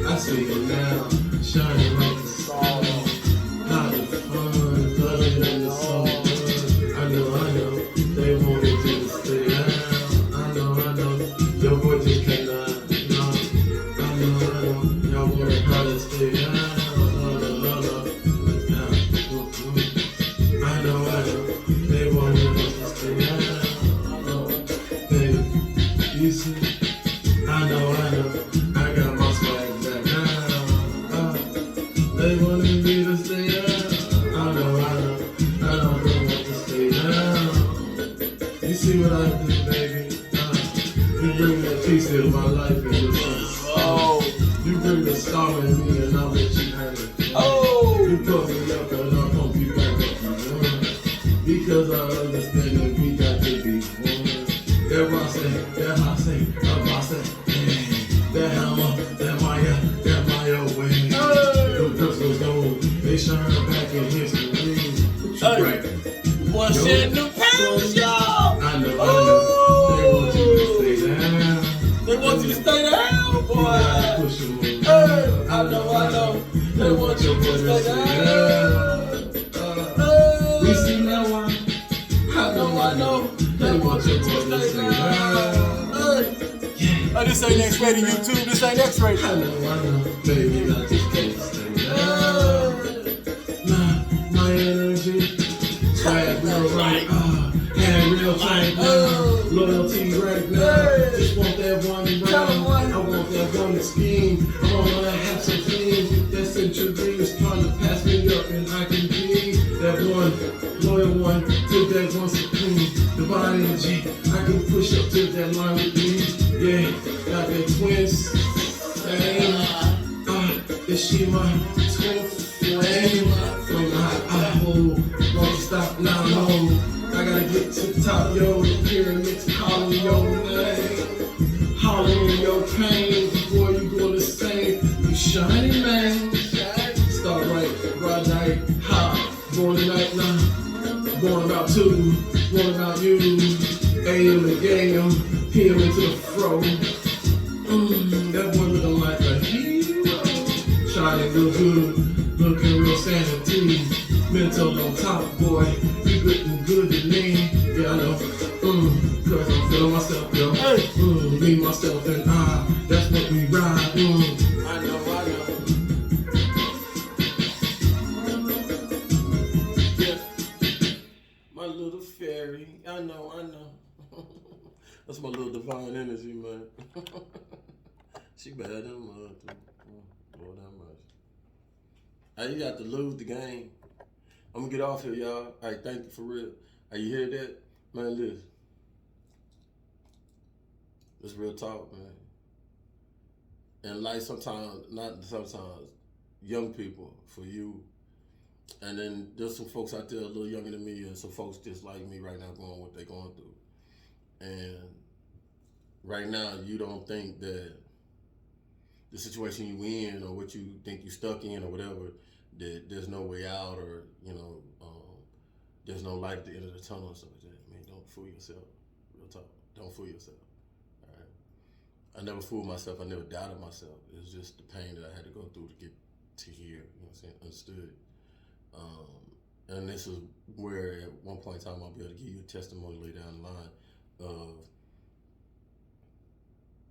I see it now, shining like the sun. Lot of fun, loving in the sun. I know, they wanted you to stay down. I know, your boy just can't lie. I know, y'all wanted her to stay down. I know, they wanted us to stay down. Baby, you see, I know, I got my swag back now. They wanted me to stay down. I know, they want to stay down. You see what I do, baby? You bring that piece in my life and you're you bring the star in me and I'll let you have it. You put me up and I'll pump you back up. Because I understand that we got to be one. That I say, that hammer, that Maya way. The crystals gold, they shine back in history. Right. Boy, shit, new pounds, y'all. I know. They want you to stay down. They want you to stay down, boy. Push them on. I know. They want you to stay down. We see now why. I know. They want you to stay down. Oh, this ain't X-rated YouTube. This ain't X-rated. I know. Baby, I just can't stay down. My energy. Swag real right. Hand real tight now. Loyalty right now. Just want that one round. I want that one scheme. I wanna have some dreams. That century is trying to pass me up and I can be that one loyal one to that one supreme. Divine energy. I can push up to that line with me. Yeah, got that twin flame. Is she my twin flame? From I hold, won't stop now, no. I gotta get to the top, yo. The pyramids calling your name, hollering your pain before you go to sing. You shine AM to AM, PM into the fro. That boy looking like a hero. Shining real good, looking real sanity. Mental on top, boy. You looking good to me. Yeah, I know. Cause I'm feeling myself, yo. Me, myself, and I. That's what we ride. I know. Yeah. My little fairy. I know. That's my little divine energy, man. She bad in the mud, too. Lord have mercy. Hey, you got to lose the game. I'm gonna get off here, y'all. All right, thank you for real. Hey, you hear that? Man, listen. It's real talk, man. And like not sometimes, young people, for you. And then there's some folks out there a little younger than me and some folks just like me right now going what they're going through. And right now, you don't think that the situation you in or what you think you stuck in or whatever, that there's no way out or, there's no light at the end of the tunnel or something like that. Man, don't fool yourself. Real talk. Don't fool yourself. All right. I never fooled myself. I never doubted myself. It was just the pain that I had to go through to get to here. You know what I'm saying? Understood. And this is where at one point in time I'll be able to give you a testimony later down the line of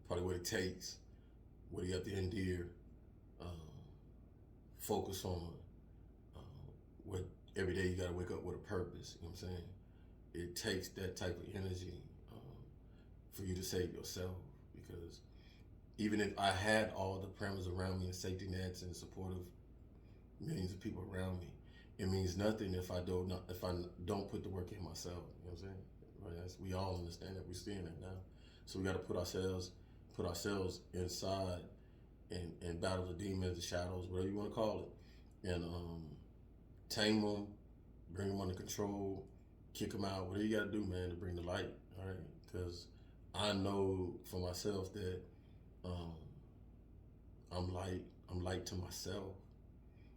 probably what it takes, what you have to endure, focus on, what every day you gotta wake up with a purpose, you know what I'm saying? It takes that type of energy for you to save yourself, because even if I had all the parameters around me and safety nets and support of millions of people around me, it means nothing if I don't put the work in myself. You know what I'm saying? Right? We all understand that. We're seeing that now. So we got to put ourselves inside and battle the demons, the shadows, whatever you want to call it, and tame them, bring them under control, kick them out. Whatever you got to do, man, to bring the light. All right? Because I know for myself that I'm light to myself.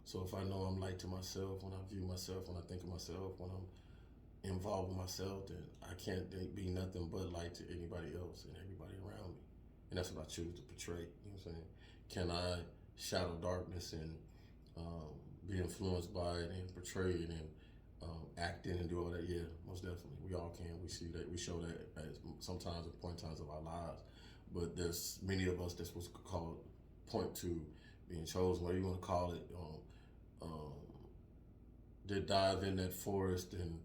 So if I know I'm light to myself, when I view myself, when I think of myself, when I'm involved with myself, then I can't be nothing but light to anybody else and everybody around me. And that's what I choose to portray. You know what I'm saying? Can I shadow darkness and be influenced by it and portray it and act in and do all that? Yeah, most definitely. We all can. We see that. We show that at sometimes at point times of our lives. But there's many of us that's what's called point to being chosen, whatever you want to call it. That dive in that forest and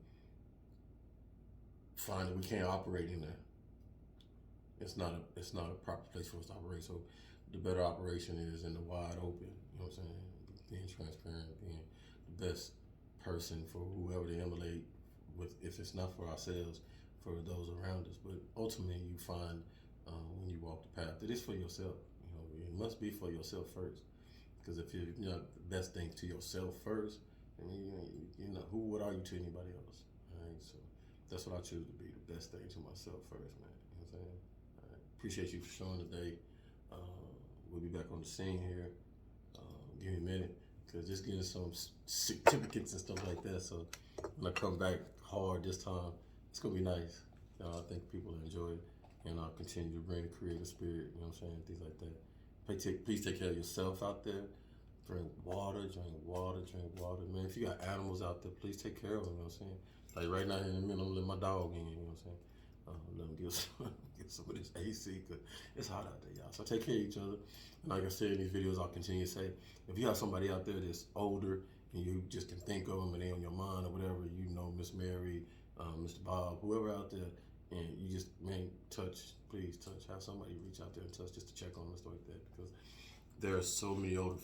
find that we can't operate in there. It's not a proper place for us to operate. So the better operation is in the wide open. You know what I'm saying? Being transparent, being the best person for whoever to emulate with. If it's not for ourselves, for those around us. But ultimately, you find when you walk the path that it's for yourself. You know, it must be for yourself first. Because if you're not the best thing to yourself first, I mean, what are you to anybody else? All right, so that's what I choose to be, the best thing to myself first, man. You know what I'm saying? All right. Appreciate you for showing today. We'll be back on the scene here. Give me a minute, because just getting some certificates and stuff like that. So when I come back hard this time, it's going to be nice. I think people will enjoy it, and I'll continue to bring the creative spirit, you know what I'm saying, things like that. Please take care of yourself out there. Drink water. Man, if you got animals out there, please take care of them, you know what I'm saying? Like right now, in a minute, I'm letting my dog in, you know what I'm saying? Let him get some of this AC, because it's hot out there, y'all. So take care of each other. And like I said in these videos, I'll continue to say, if you have somebody out there that's older and you just can think of them and they're on your mind or whatever, you know, Miss Mary, Mr. Bob, whoever out there, and you just, man, please touch. Have somebody reach out there and touch just to check on them and stuff like that, because there are so many older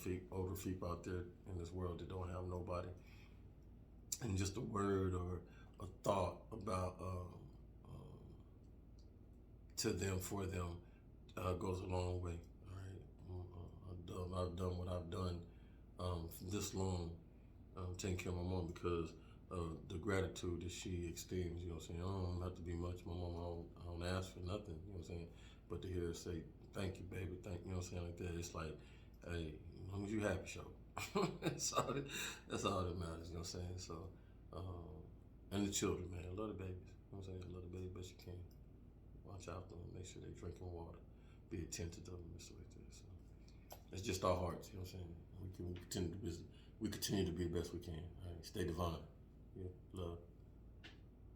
people out there in this world that don't have nobody. And just a word or a thought about to them, for them, goes a long way. All right, I've done what I've done this long, taking care of my mom, because of the gratitude that she extends. You know what I'm saying? I don't have to be much. My mom, I don't ask for nothing. You know what I'm saying? But to hear her say, "Thank you, baby," you know what I'm saying, like that, it's like, hey, as long as you happy, show. that's all that matters. You know what I'm saying? So, and the children, man, love the babies. You know what I'm saying? Love the baby best you can. watch out for them, make sure they're drinking water, be attentive to them, and stuff like that. So it's just our hearts, you know what I'm saying? We continue to be the best we can. All right, stay divine. Yeah, love.